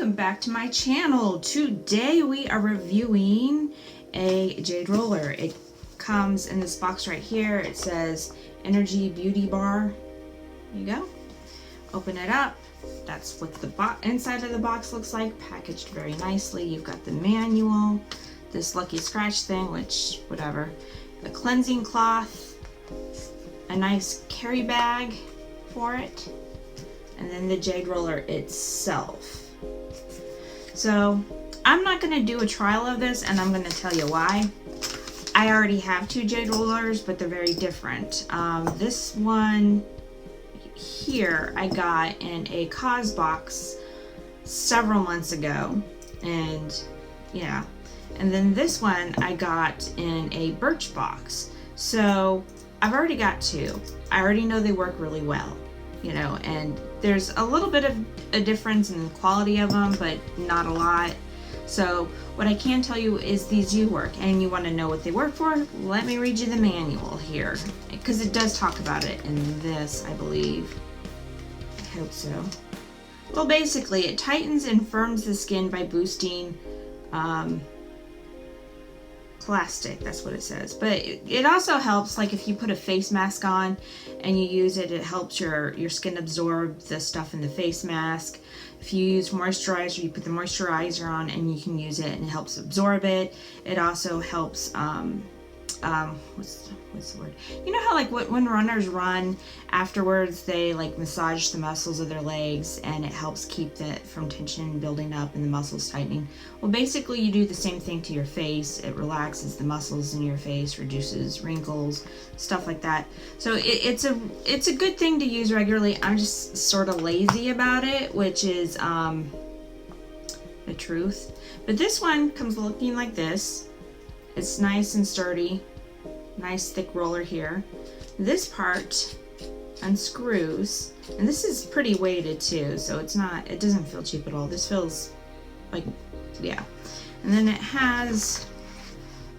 welcome back to my channel. Today we are reviewing a Jade roller. It comes in this box right here. It says Energy Beauty Bar. There you go. Open it up. That's what the inside of the box looks like, packaged very nicely. You've got the manual, this lucky scratch thing, which whatever, a cleansing cloth, a nice carry bag for it, and then the Jade roller itself. So I'm not going to do a trial of this, and I'm going to tell you why. I already have two Jade rollers, but they're very different. This one here I got in a Cause box several months ago, and yeah, and then this one I got in a Birch box. So I've already got two. I already know they work really well, you know, and there's a little bit of a difference in the quality of them, but not a lot. So what I can tell you is these do work, and you want to know what they work for. Let me read you the manual here, because it does talk about it in this, I believe. I hope so. Well, basically it tightens and firms the skin by boosting plastic, that's what it says, but it also helps, like if you put a face mask on and you use it, it helps your skin absorb the stuff in the face mask. If you use moisturizer, you put the moisturizer on and you can use it and it helps absorb it. It also helps what's the word? You know how like when runners run afterwards, they like massage the muscles of their legs, and it helps keep that from tension building up and the muscles tightening. Well, basically you do the same thing to your face. It relaxes the muscles in your face, reduces wrinkles, stuff like that. So it's a good thing to use regularly. I'm just sort of lazy about it, which is the truth. But this one comes looking like this. It's nice and sturdy. Nice thick roller here. This part unscrews, and this is pretty weighted too, so it doesn't feel cheap at all. This feels like, yeah. And then it has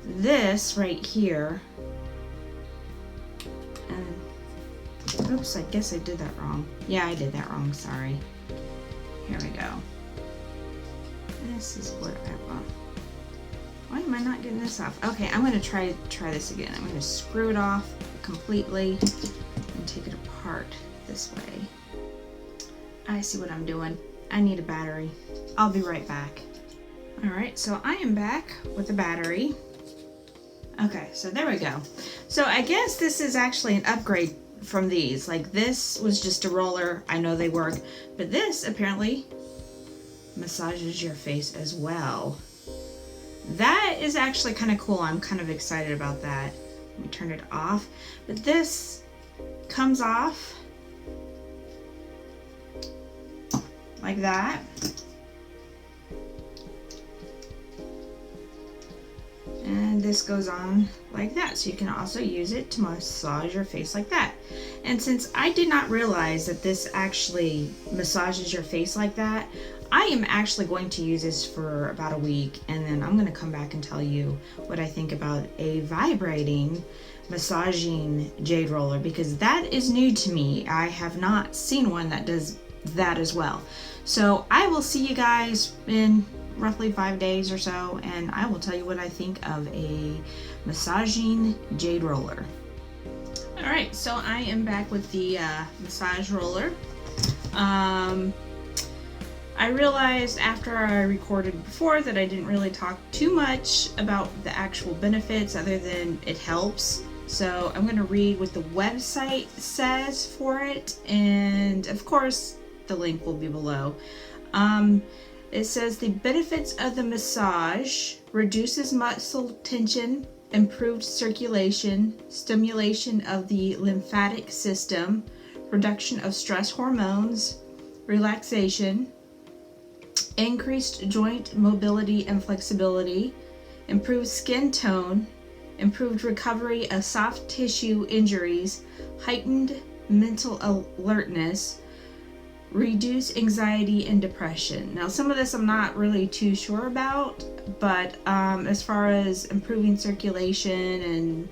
this right here, and oops, I guess I did that wrong. Yeah, I did that wrong, sorry. Here we go. This is what I want. Why am I not getting this off? Okay, I'm going to try this again. I'm going to screw it off completely and take it apart this way. I see what I'm doing. I need a battery. I'll be right back. Alright, so I am back with the battery. Okay, so there we go. So I guess this is actually an upgrade from these. Like this was just a roller. I know they work, but this apparently massages your face as well. That is actually kind of cool. I'm kind of excited about that. Let me turn it off. But this comes off like that. And this goes on like that. So you can also use it to massage your face like that. And since I did not realize that this actually massages your face like that, I am actually going to use this for about a week, and then I'm going to come back and tell you what I think about a vibrating massaging Jade roller, because that is new to me. I have not seen one that does that as well. So I will see you guys in roughly 5 days or so, and I will tell you what I think of a massaging Jade roller. Alright, so I am back with the massage roller. I realized after I recorded before that I didn't really talk too much about the actual benefits other than it helps. So I'm going to read what the website says for it, and of course the link will be below. It says the benefits of the massage: reduces muscle tension, improved circulation, stimulation of the lymphatic system, reduction of stress hormones, relaxation, increased joint mobility and flexibility, improved skin tone, improved recovery of soft tissue injuries, heightened mental alertness, reduce anxiety and depression. Now some of this I'm not really too sure about, but as far as improving circulation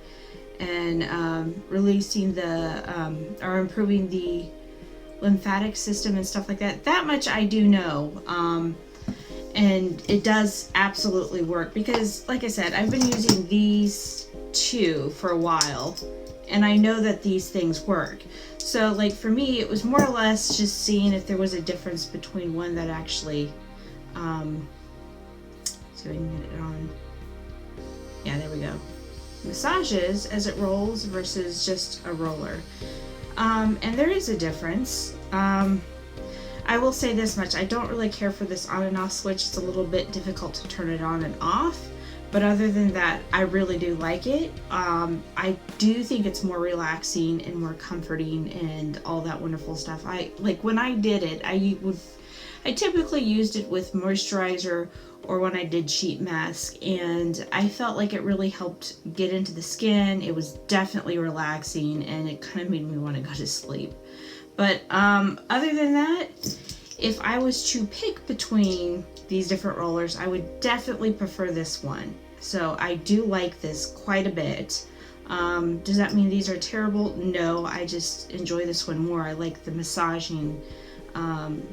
and releasing the or improving the lymphatic system and stuff like that, that much I do know. And it does absolutely work because, like I said, I've been using these two for a while and I know that these things work. So like for me, it was more or less just seeing if there was a difference between one that actually, so we can get it on. Yeah, there we go. Massages as it rolls versus just a roller. And there is a difference. I will say this much, I don't really care for this on and off switch. It's a little bit difficult to turn it on and off, but other than that, I really do like it. I do think it's more relaxing and more comforting and all that wonderful stuff. When I did it, I typically used it with moisturizer or when I did sheet mask, and I felt like it really helped get into the skin. It was definitely relaxing and it kind of made me want to go to sleep. But other than that, if I was to pick between these different rollers, I would definitely prefer this one. So I do like this quite a bit. Does that mean these are terrible? No, I just enjoy this one more. I like the massaging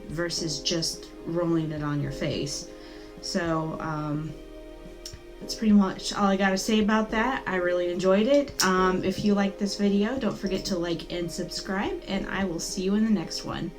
versus just rolling it on your face. So that's pretty much all I gotta say about that. I really enjoyed it. If you like this video, don't forget to like and subscribe, and I will see you in the next one.